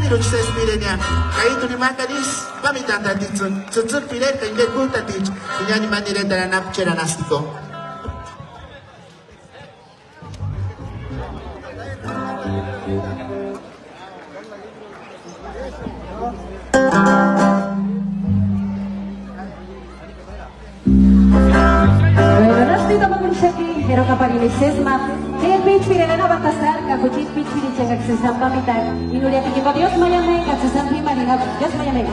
Niro ci spirenia, Kaitu ni Makanis, pamitan tatitsun, Tsutsur pilet, Kaitu kultatich, Inyani manire della napcera nastico. Pero kapag inisesma, kaya pitch pinila na batasar, kakuchit pitch pinicang agsasambamitan, inulia pikipa Diyos mayamay, agsasampi marinap, Diyos mayamay.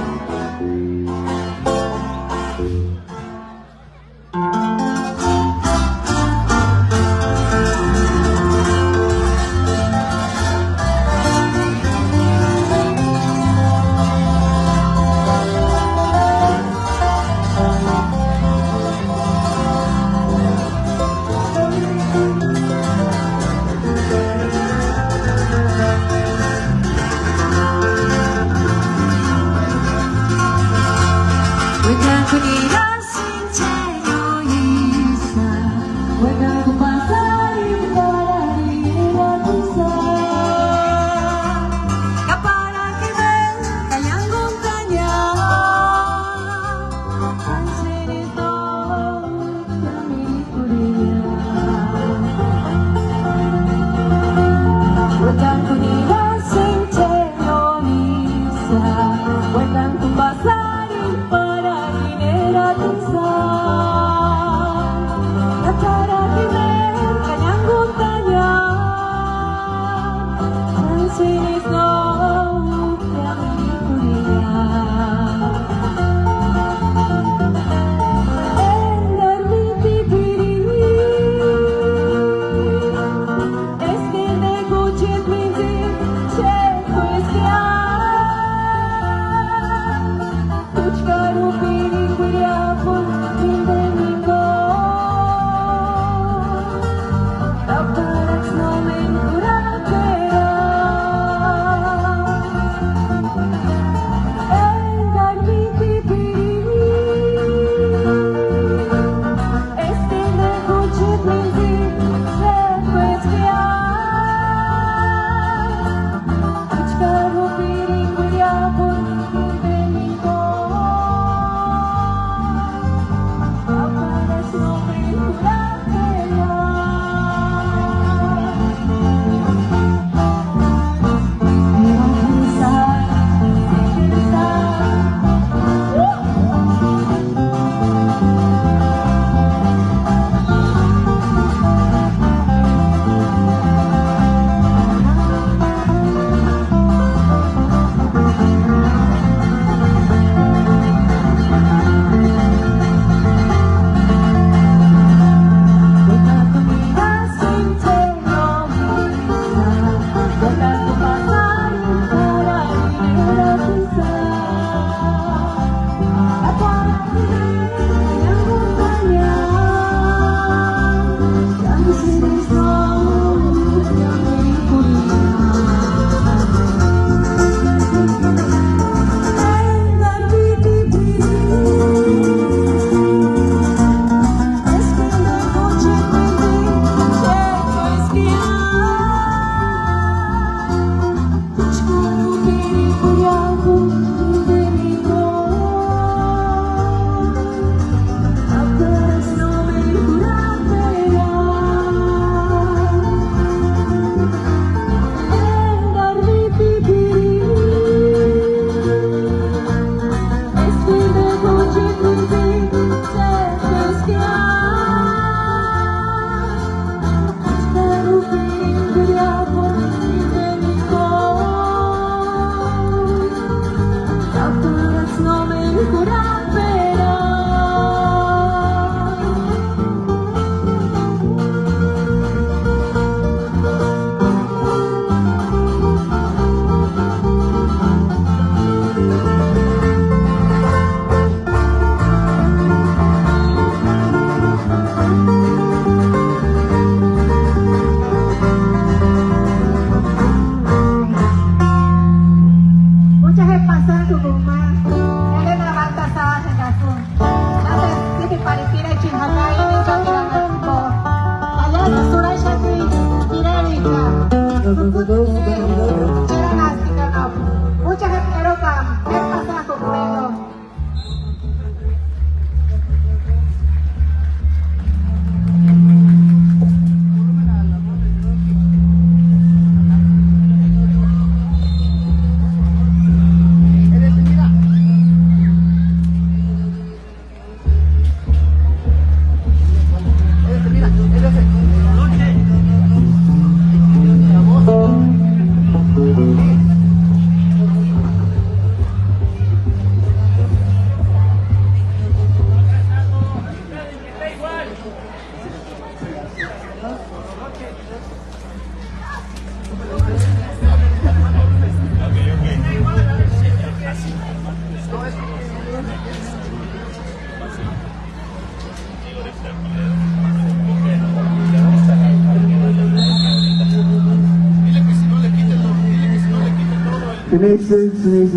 Tenéis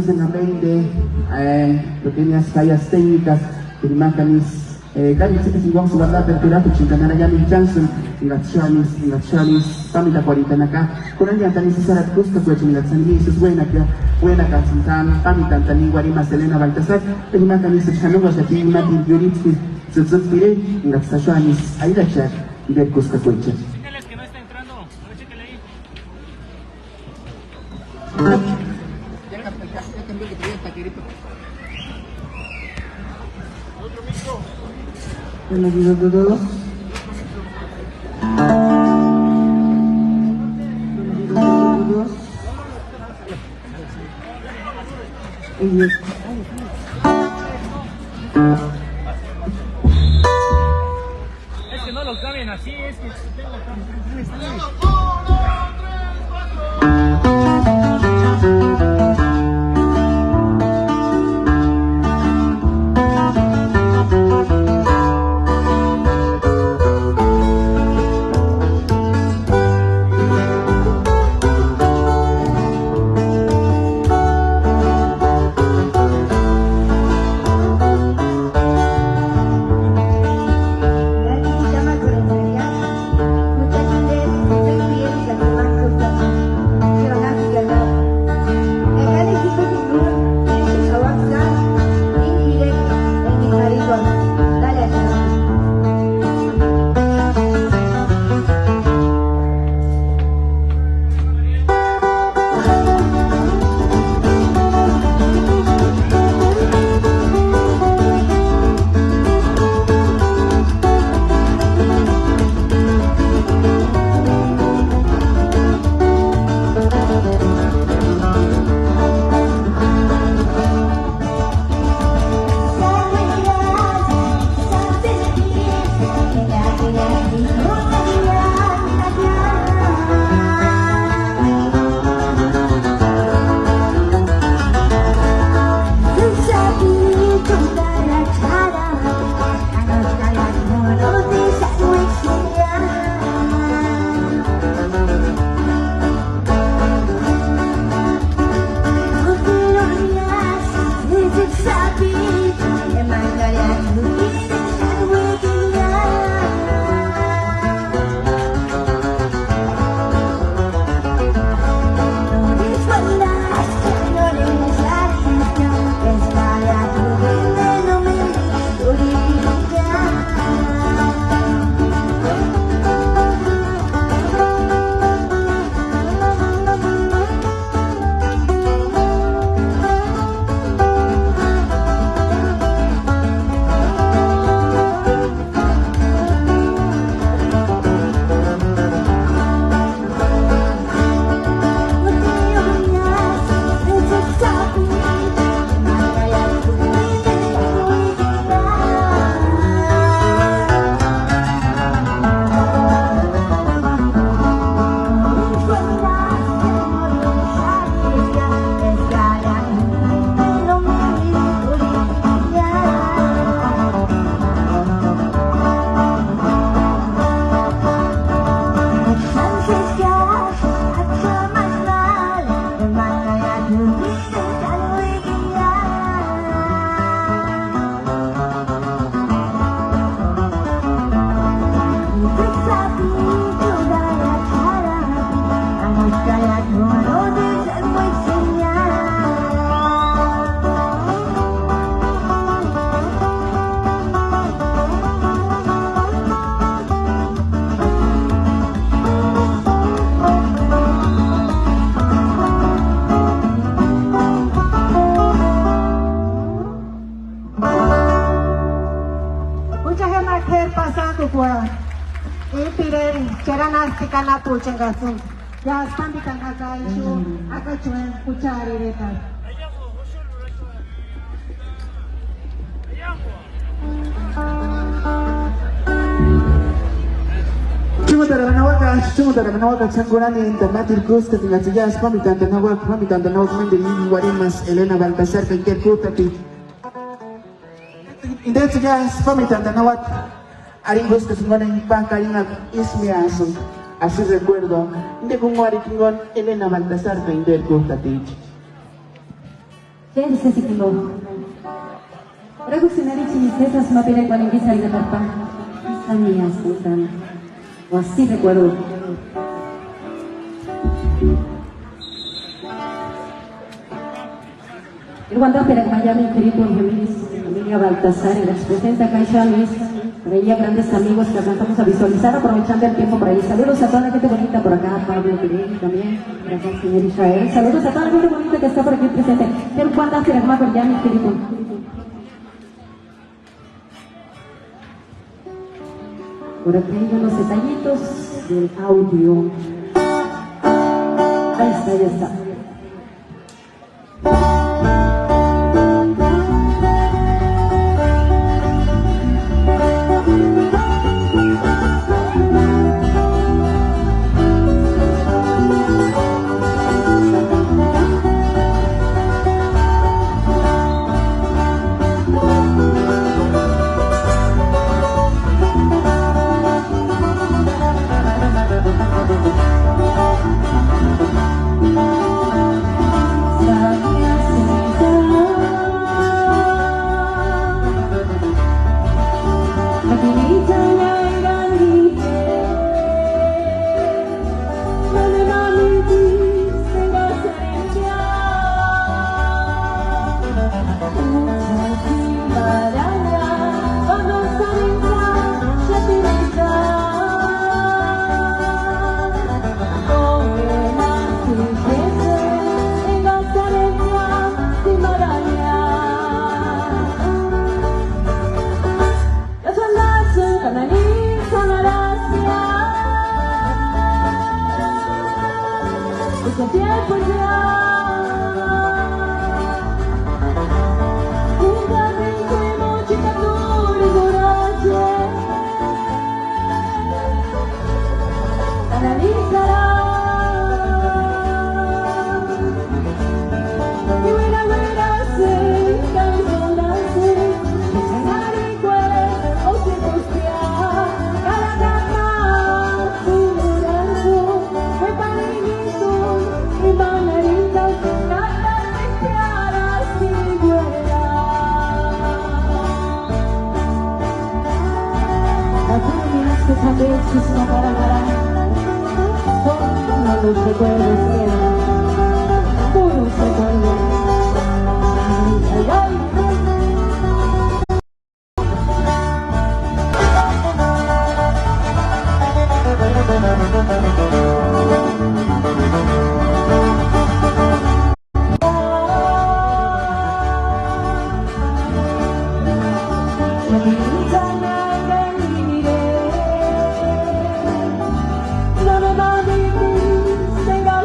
en la mente pequeñas fallas técnicas, primácanis, casi si vamos a guardar apertura, que chintanara ya mi chanson, y las chalis, pamita cuarita acá, con el día tan necesario que gusta, pues mi latzangis es buena que sintan, pamita tan guarima Selena Baltasar, primácanis, chanugas aquí, una tinturitski, se suspire, y las chalis, ahí la chat, y ver cusca cuecha. Dígales que no está entrando, a ver, chéquele ahí. Buenos días a todos. Es que no lo caben así, es que tengo Kana pucang gasung, ya sampai kana kayu, aku cuma pucari rekan. Cuma dari menawak cangguran yang internet irkus ketinggalan sejas pamitan tanawak mendiri Warimas Elena Baltasar kengkerku tapi indah sejas pamitan tanawak aringos kesimpulan yang pangkalingan ismiasun. Así recuerdo de cómo Ariquingón Elena Baltasar Peinderco Tatich. Quédese si tengo. Ragu sinari chimistas mapira igual en guisa y de papá. Mías, putan. O así recuerdo. El Wanda Pera Miami, Felipe Géminis, familia Baltasar, en la presenta Caixa Luis, por ella grandes amigos que alcanzamos a visualizar, aprovechando el tiempo por ahí. Saludos a toda la gente bonita por acá, Pablo Pirín también, gracias señor Israel. Saludos a toda la gente bonita que está por aquí presente. El Wanda Pera Miami, Felipe. Por aquí hay unos detallitos del audio. Ahí está, ya está.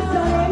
No me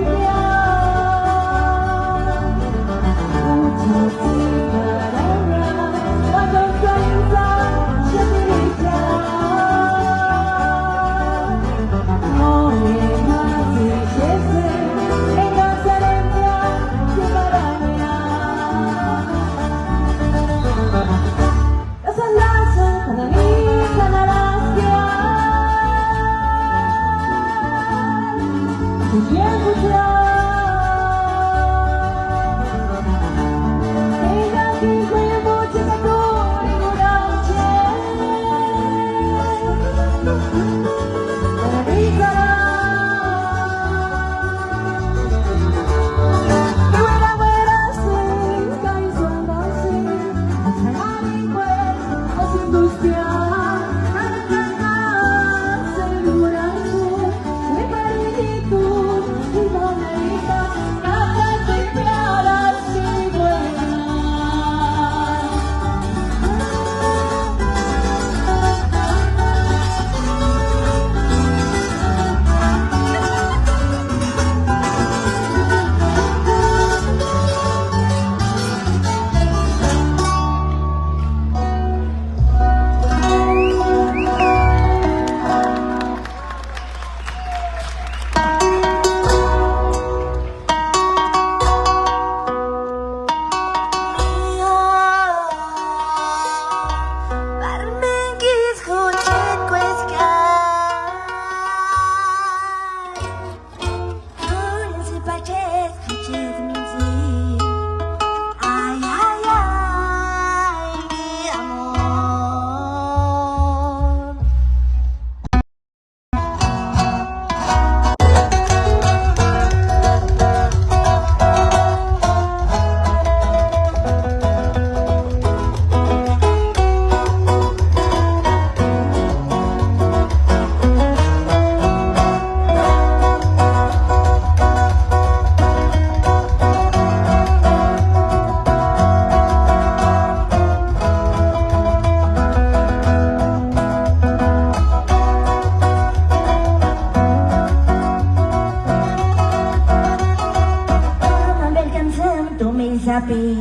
tu mensapi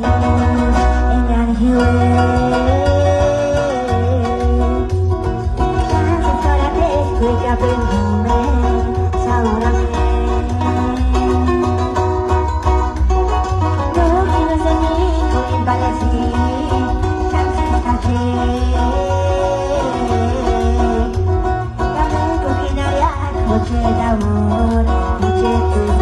engan hiwe setora te capin hume salora no quiero ser mi queen palesi chances caché kamu kukinaria coche de amor coche tu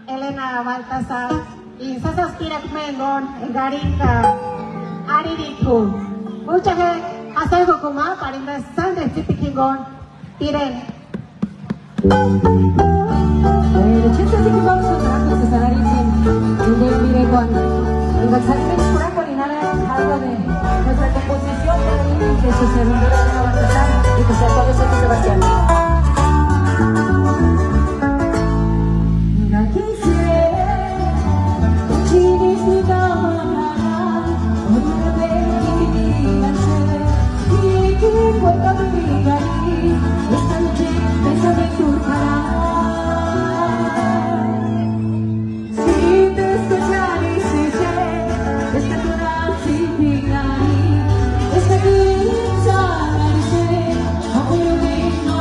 Elena Baltasar y Sasas Pirak Mengon Garinka Aririku mucha gente hace hukuma parinda sande tipikingon Piren Chiste así que vamos a entrar con César y de con González Pura Colinara algo de nuestra composición de su servidora Elena Baltasar y pues a todos los Sebastián. esta noche pensando en tu cara. Si te escucharé, si sé, es que tú eras sin mirar, es que quizá me sé, aunque no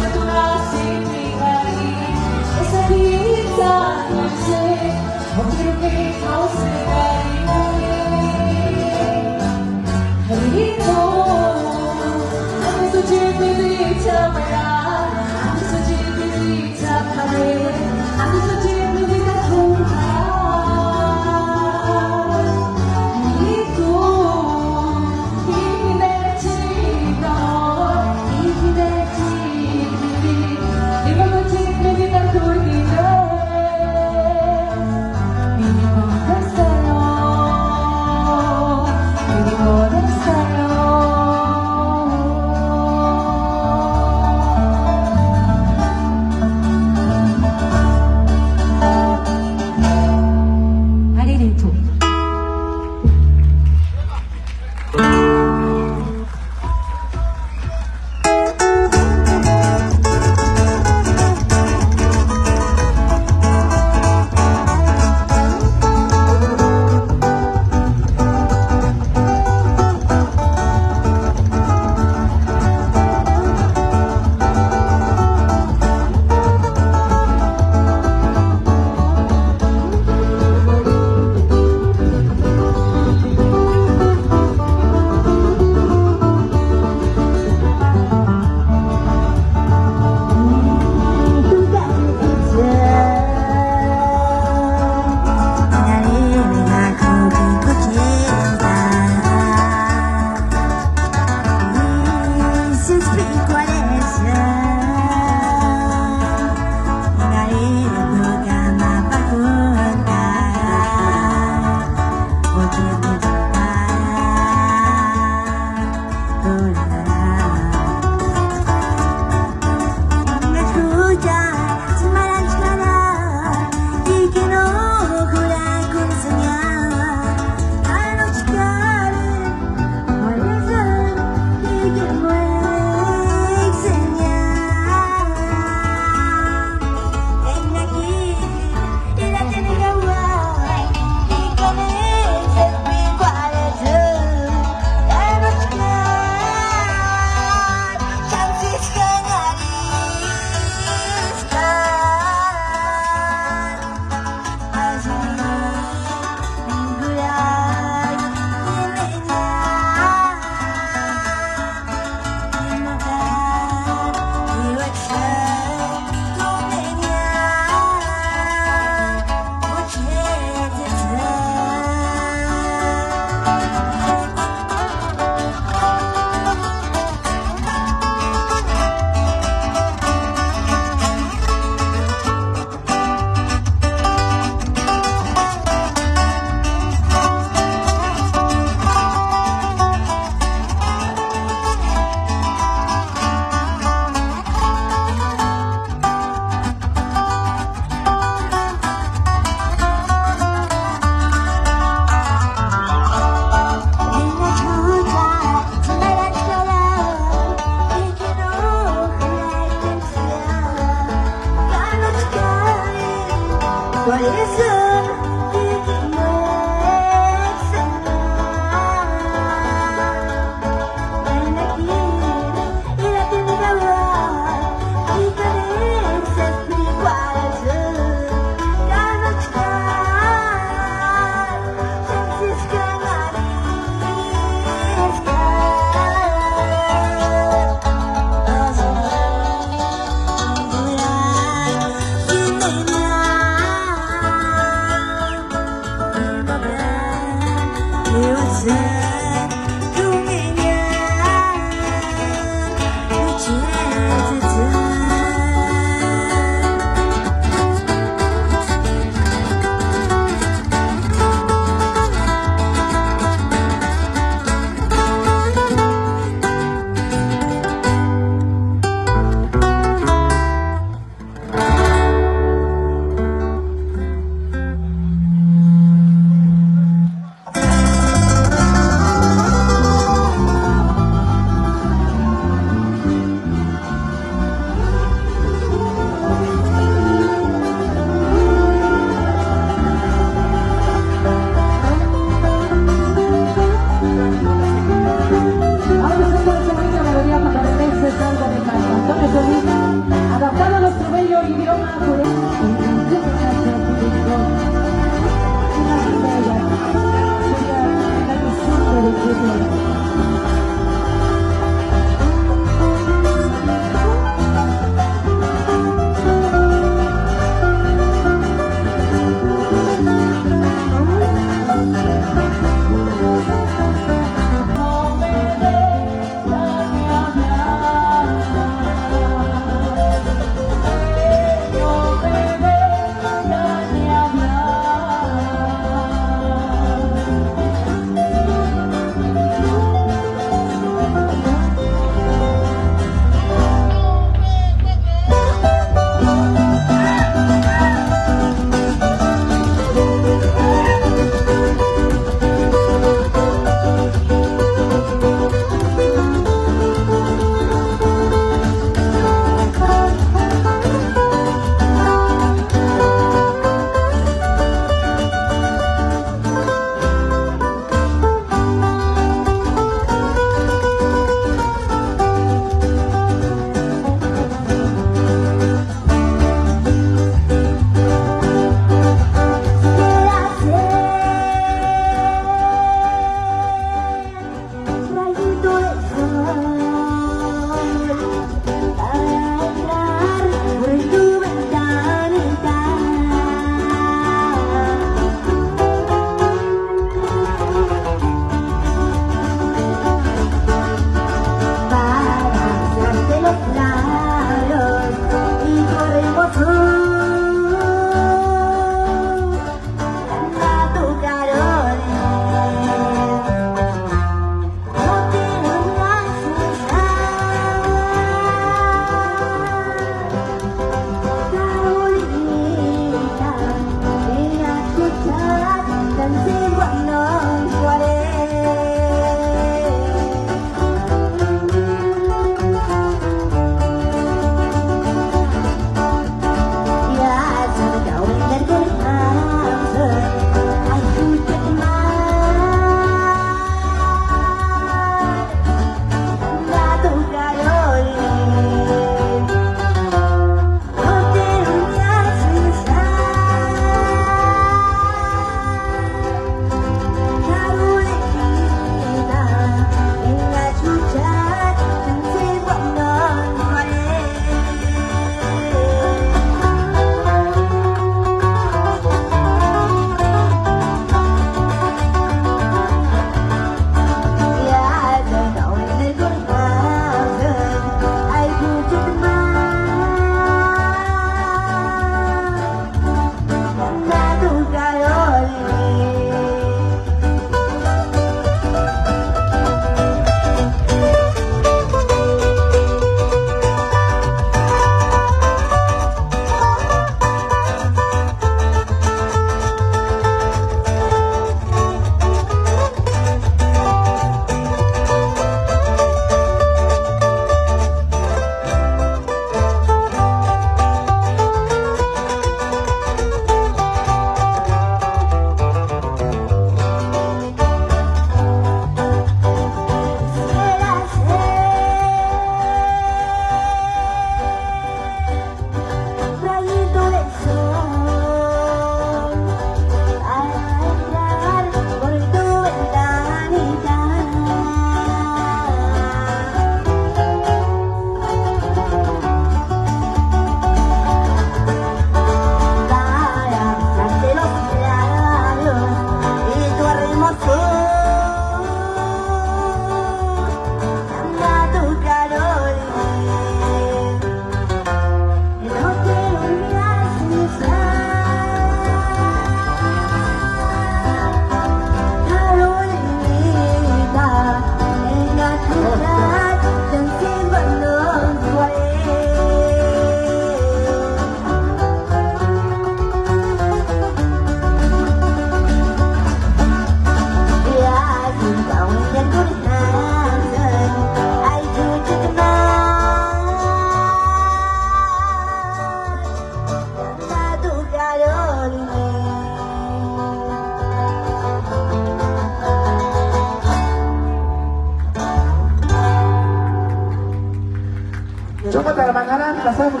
pasamos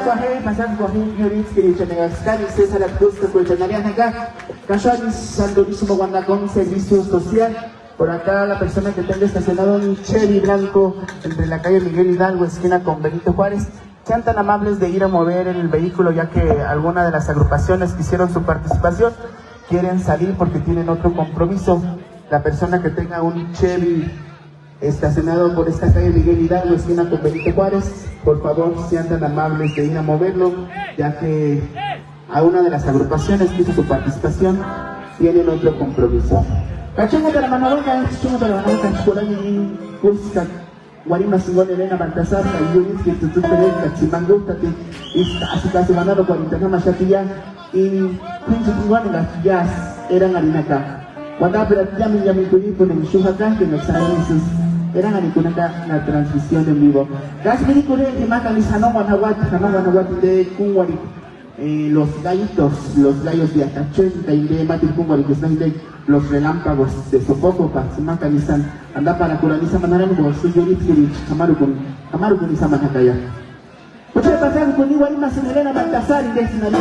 con Yoritz que dice Negascani, César Acusco, Colchanaria acá, Cachanis, Sandorísimo Guandacón, Servicio Social. Por acá la persona que tenga estacionado un Chevy blanco entre la calle Miguel Hidalgo, esquina con Benito Juárez, sean tan amables de ir a mover el vehículo, ya que alguna de las agrupaciones que hicieron su participación quieren salir porque tienen otro compromiso. La persona que tenga un Chevy estacionado por esta calle Miguel Hidalgo, esquina con Benito Juárez, por favor sean tan amables de ir a moverlo, ya que a una de las agrupaciones que hizo su participación tienen otro compromiso. Cachongo de la Manaboca, Cachongo de la Manaboca, Chipolani, Kurska, Guarima Singón, Elena Baltasar, Cayunis, que tu Pérez, Cachimango, Tati, así casi Manalo, 40 Mashatilla, y Pinche Igual, las jazz eran Arinaka. Cuando ya me incluí con el Shuhaka, que nos saben sus eran Arikunaka la transmisión en vivo. Gracias, me dijo que mata mis Hanó Guanajuato de Kunwari. Los gallos de Atachón, de Matil Kunwari, que están de los relámpagos de Sopoco, para Simaka Nisan, anda para Curaniza Manarango, Suyoritiri, Hamarukun y Samanakaya. Muchas gracias con igual más en Elena Baltasar y de Sinaloa,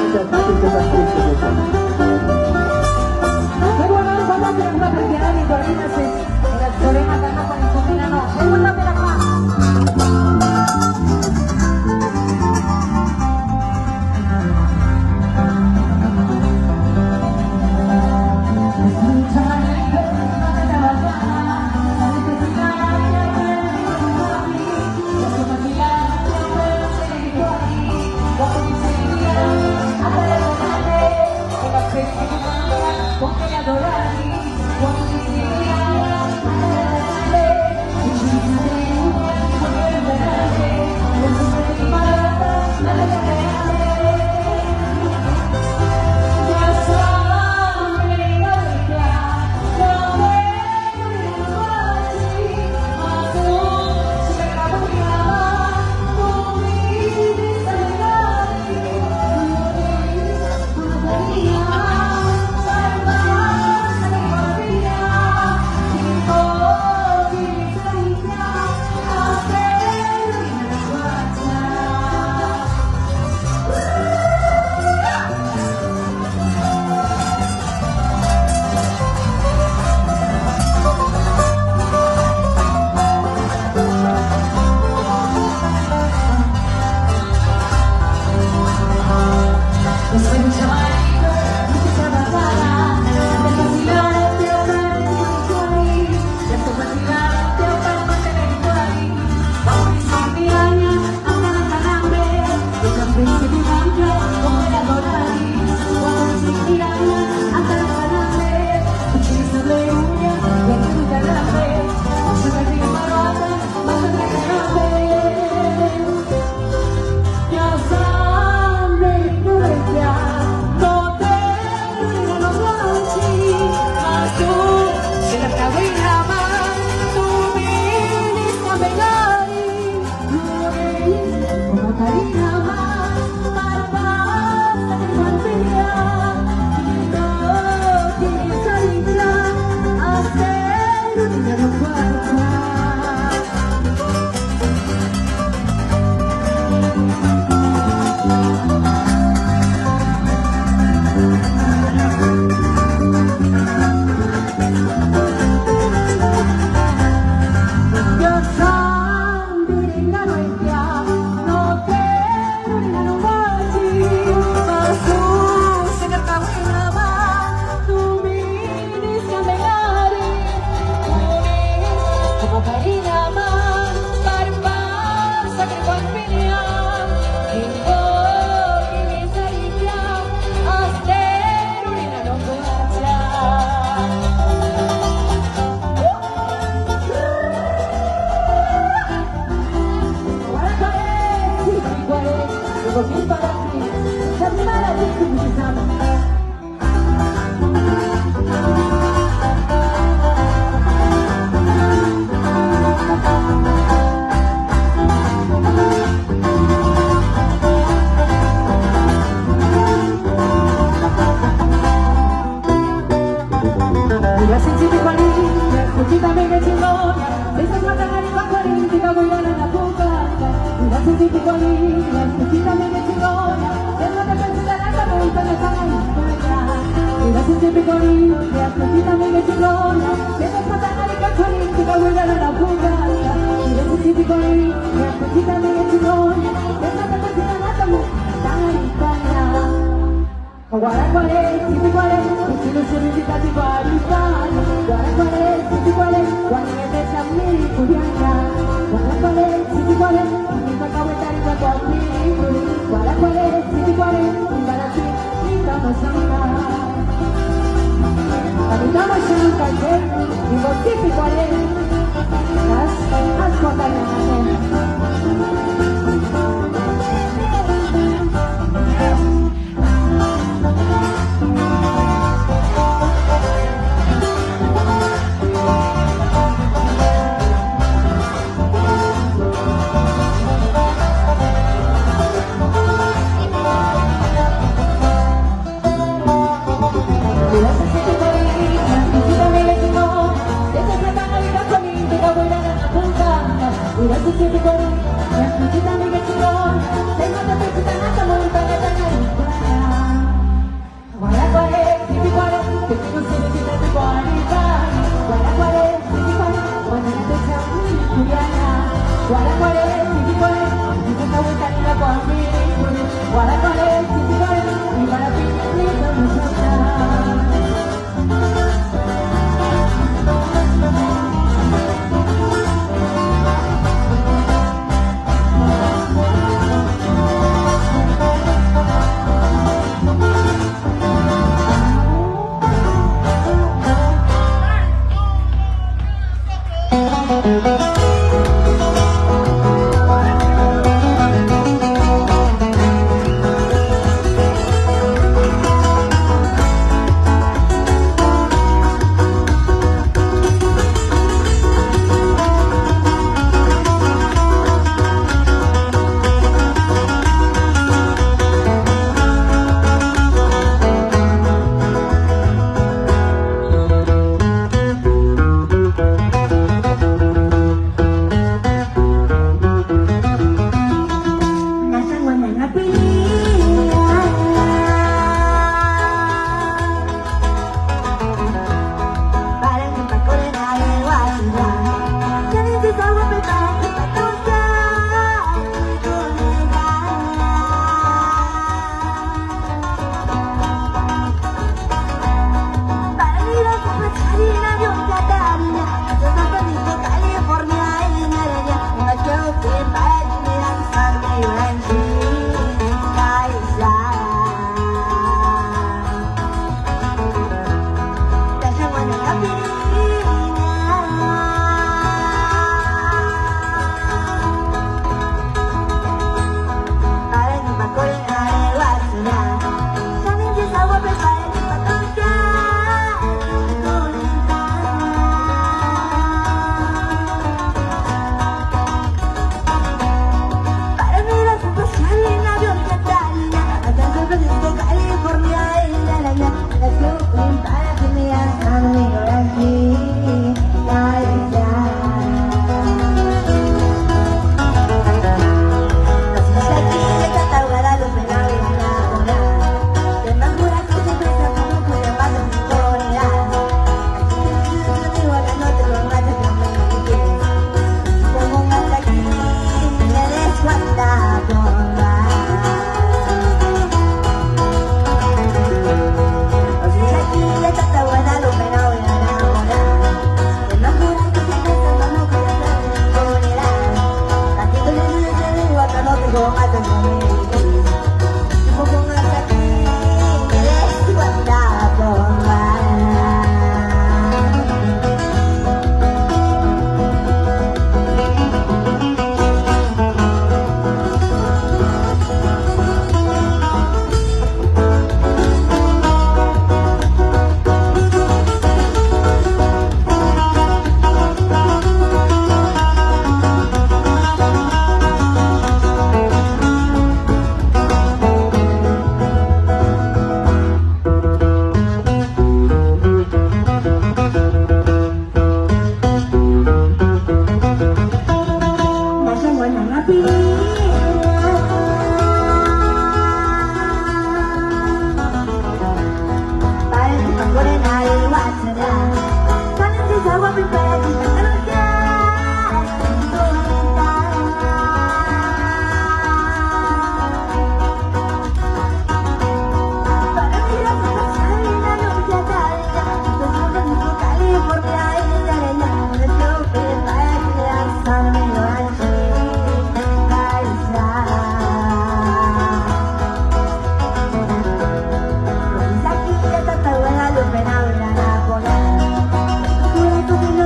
Gracias,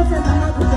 Thank you.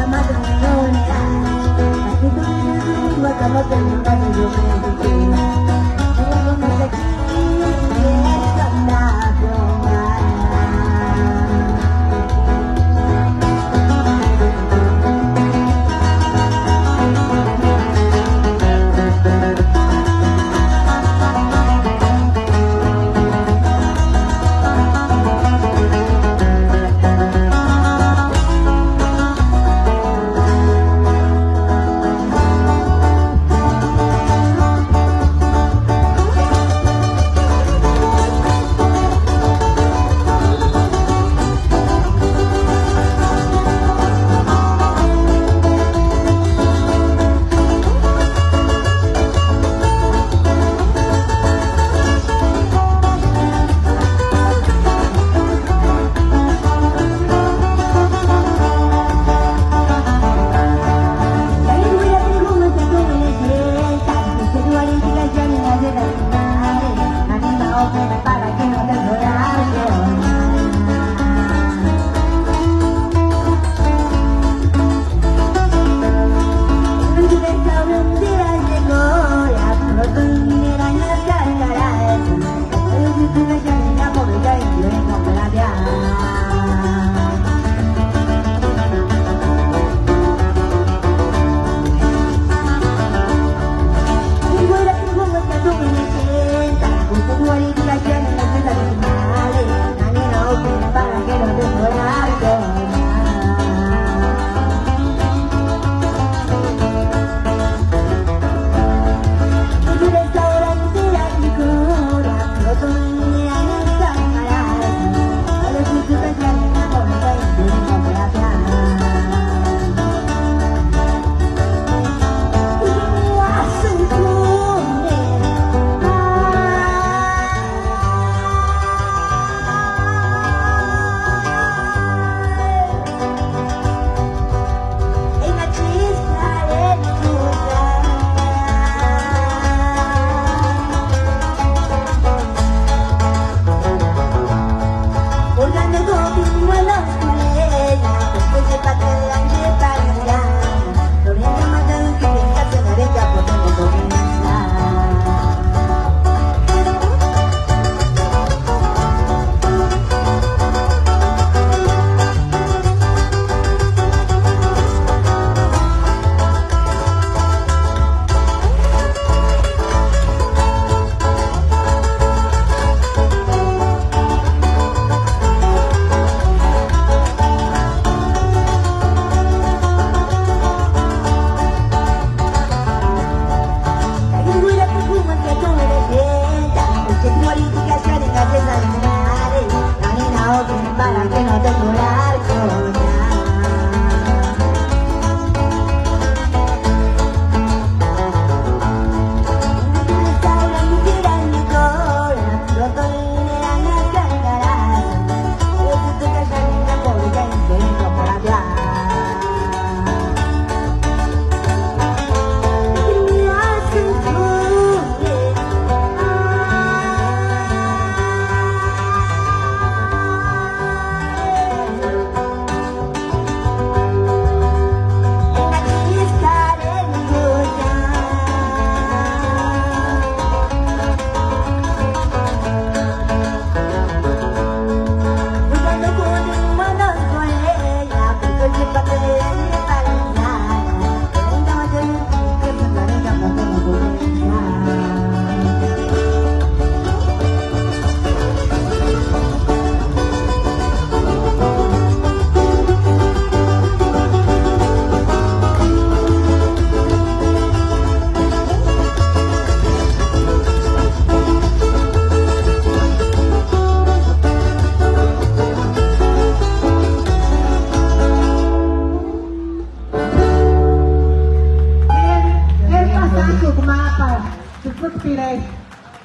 Kay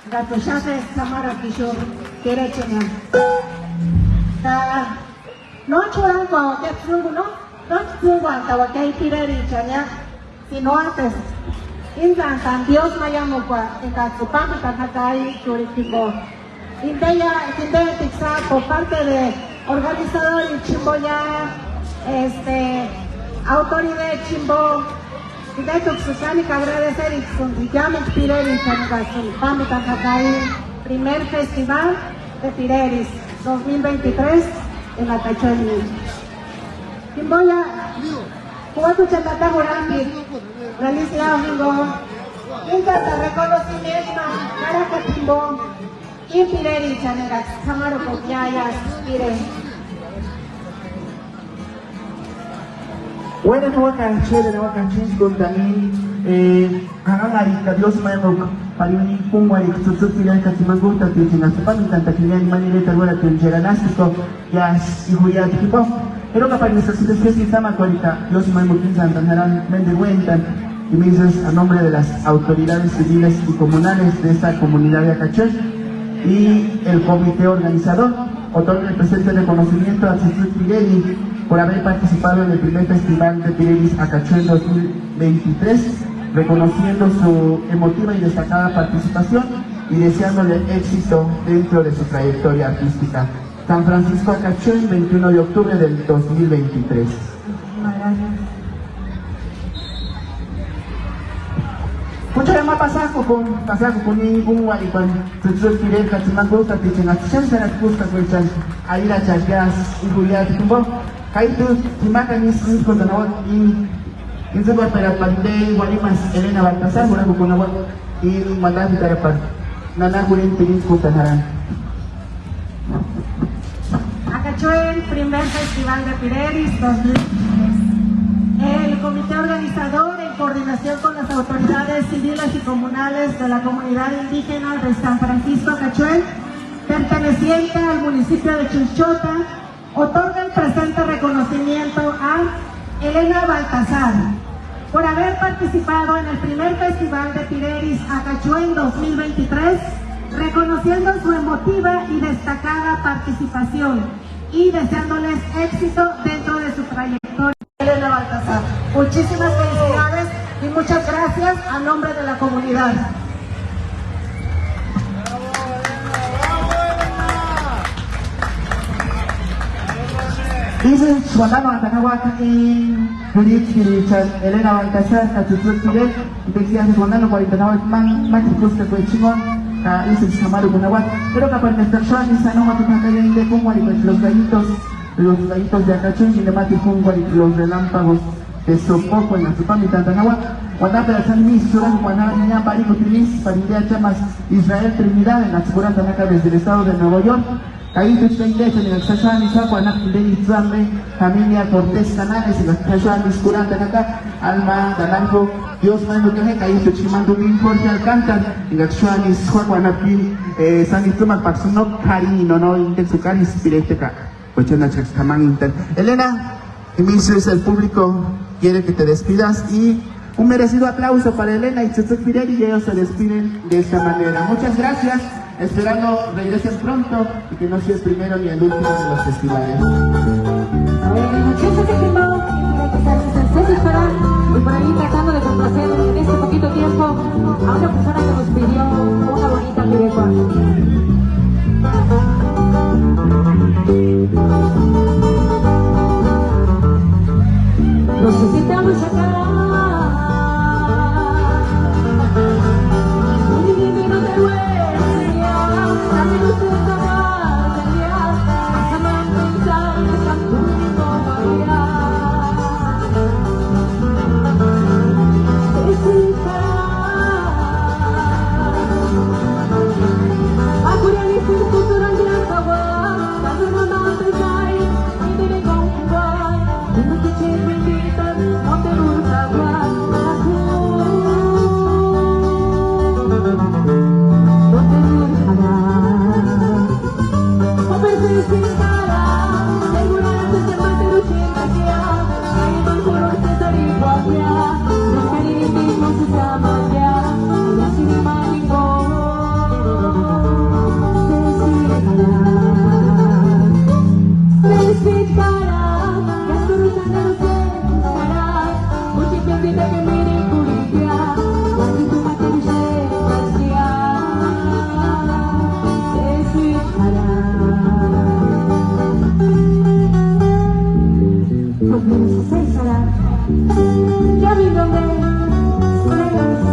Gatoshate Samara Kishore Kerechenya. No churan con que tsungu no tsungu antawa que pireri chanya sino antes insan Dios mayamo kwa en Tajakai Churitico. Inteya Tixa por parte de organizador y Chimboya, autoridad Chimbo, de Tuxucani agradecer y con llame Pireris Pami Tajakai, primer festival de Pireris 2023 en la Cachoni. Chimboya, Cuatro Chatata Gurambi, realiza amigo, encanta reconocimiento, Caraca Chimbo, y Pireris Chaneras, Samaro Copiayas, Pire. Bueno, no va a canchar con también Hangarita, Dios mío, para un punto de que casi me gusta que se nos sepa mi tanta que ya ni manera de ver que el geranástico ya es hijo ya tipo. Pero que para necesitar que se llama cualita, Dios mío, que se andarán de cuenta y me dices a nombre de las autoridades civiles y comunales de esta comunidad de Acachón y el comité organizador otorga el presente reconocimiento a Chichuy Pirelli por haber participado en el primer festival de Pireris Acachón 2023, reconociendo su emotiva y destacada participación y deseándole éxito dentro de su trayectoria artística. San Francisco Acachón, 21 de octubre del 2023. Mucha más pasaco con ningún guaripán, se quiere que se me gusta que se nos chance la busca con chan, ahí la chasgas y Julián tumbo, ahí tú si matan mis con la voz y se va para pandey guarimas Elena Baltasar, una con la voz y mandar de para nada gurin pedís con tanarán. Acachón, primer festival de Pireris 2023. El comité organizador, en coordinación con las autoridades civiles y comunales de la comunidad indígena de San Francisco Acachón, perteneciente al municipio de Chunchota, otorga el presente reconocimiento a Elena Baltasar por haber participado en el primer festival de Pireris Acachón 2023, reconociendo su emotiva y destacada participación y deseándoles éxito dentro de su trayectoria. Elena Baltasar, muchísimas felicidades y muchas gracias a nombre de la comunidad. Dice Suandano Atanahuaca en Elena Baltasar, Cachuchuy Pirel, y decía Suandano 49 más que fue chingón, dice Samaru Guanahuat, pero que para nuestra persona, y Sanoa Tucacay de Pungua y los gallitos de Acachón, y de Mati Pungua y los relámpagos de Sopoco en la Supami Tantanagua, Guanapa de San Luis, Surán, Guanapa, Niña, Parico, Trinis, Parindia, Chamas, Israel, Trinidad, en la Chipurán Tanaca desde el estado de Nueva York. Ahí tú estás en el Sashan y Saco, Anak de Itzambe, familia Cortés Canales, en el Sashan y Scurán Tanaca, Alma, Danango, Dios mando que ahí tú chimando bien Jorge Alcántar, en el Sashan y Saco, Anak de San Itzuma, Paxuno, Carino, no, Intexucar, Inspireteca, pues en la Chacamán Inter. Elena, emisos el público quiere que te despidas y un merecido aplauso para Elena y Chichuy Pirelli y ellos se despiden de esta manera. Muchas gracias. Esperando regresen pronto y que no sea el primero ni el último de los festivales. Muchísimas gracias y por ahí tratando de complacer en este poquito tiempo a una persona que nos pidió una bonita piropa. Necesitamos sacar Los cariños se llaman ya, y así de mágico. los lunes se hará. Ya vi donde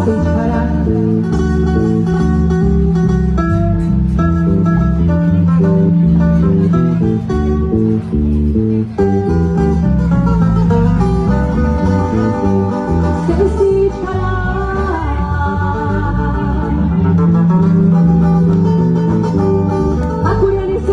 se dispara. Aku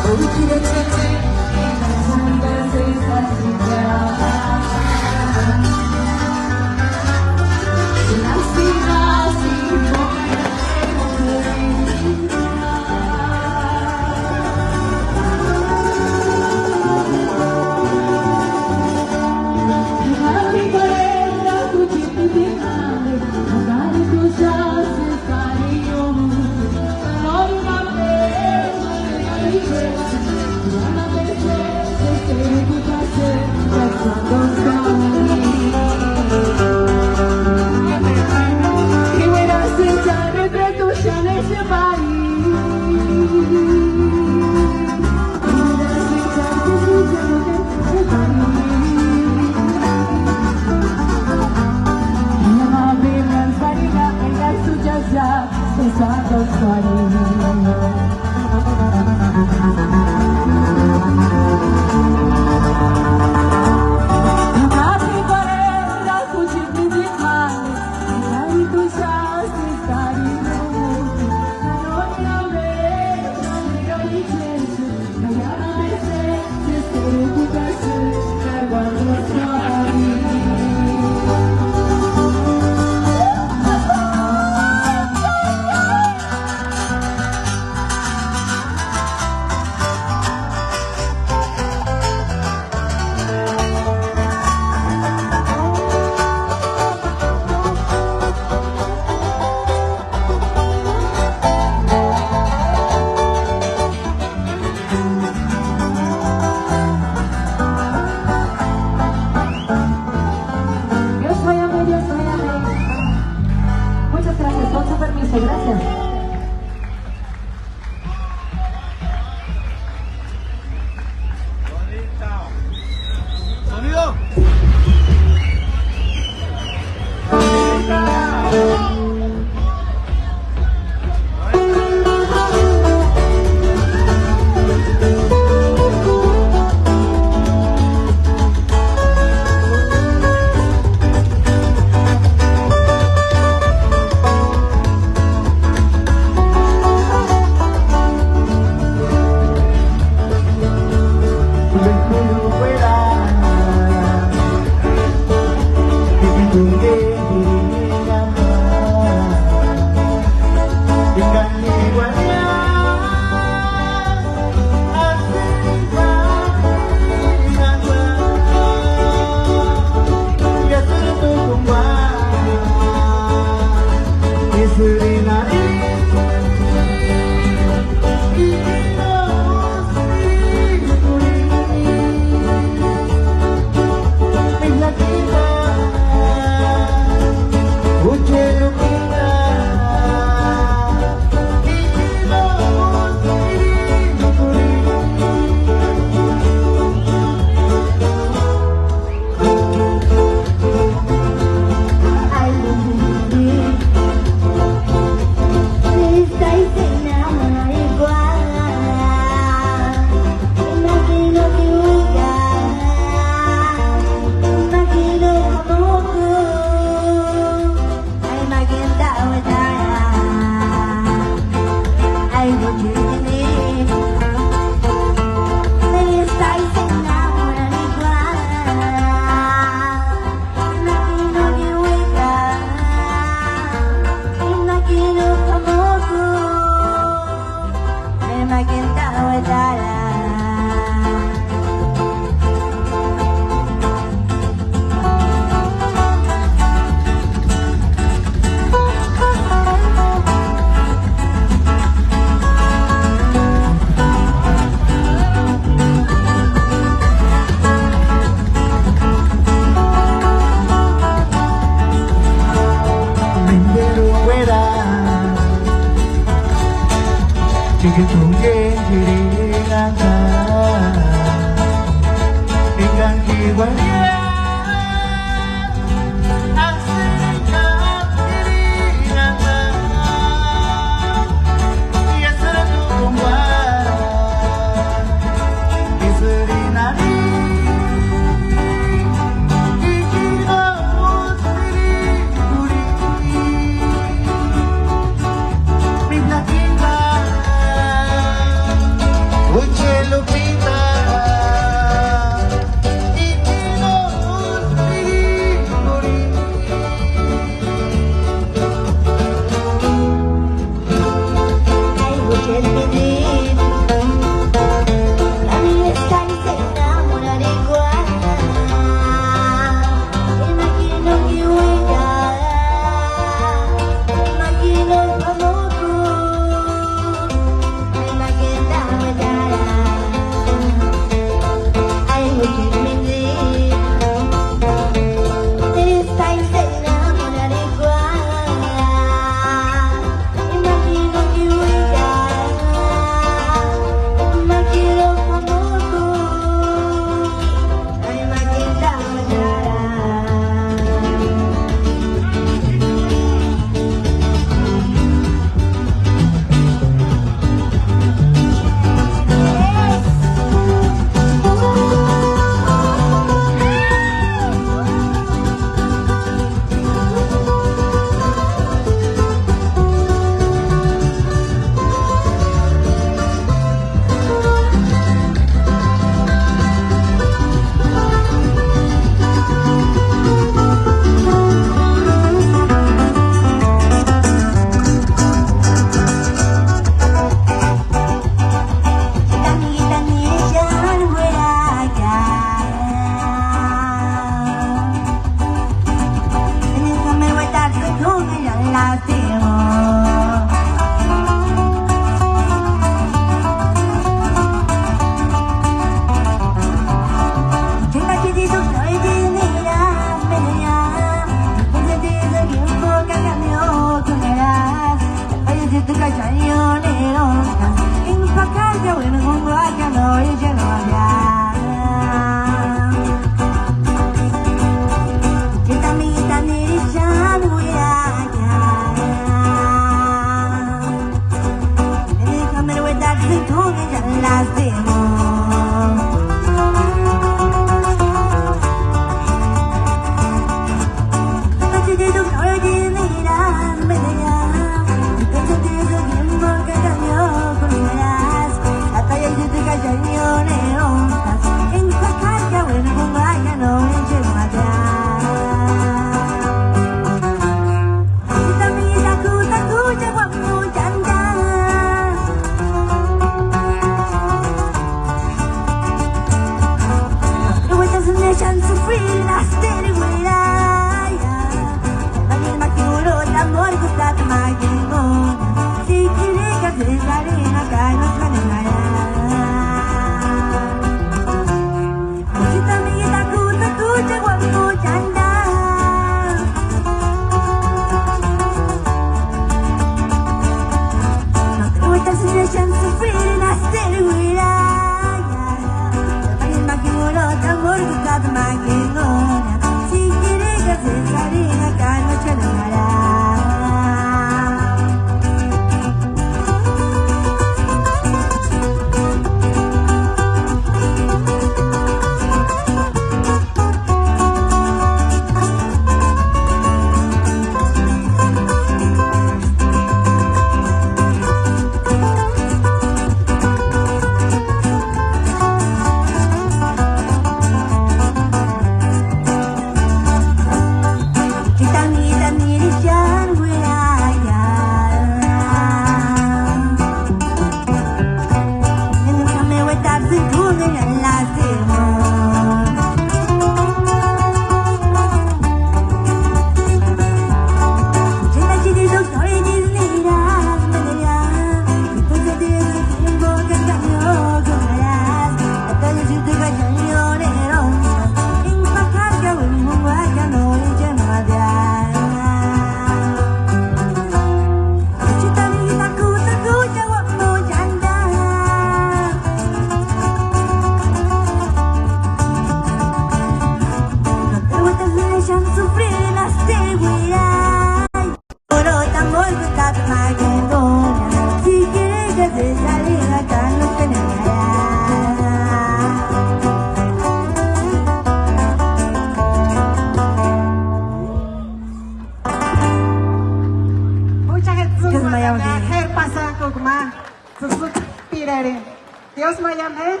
mayame,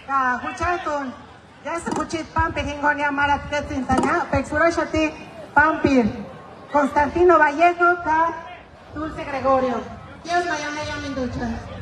ka huchatun, ya se huchit pampir hingonia marat ketintanya, pexura shati pampir, Constantino Vallejo, ka Dulce Gregorio. Dios mayame yamin ducha.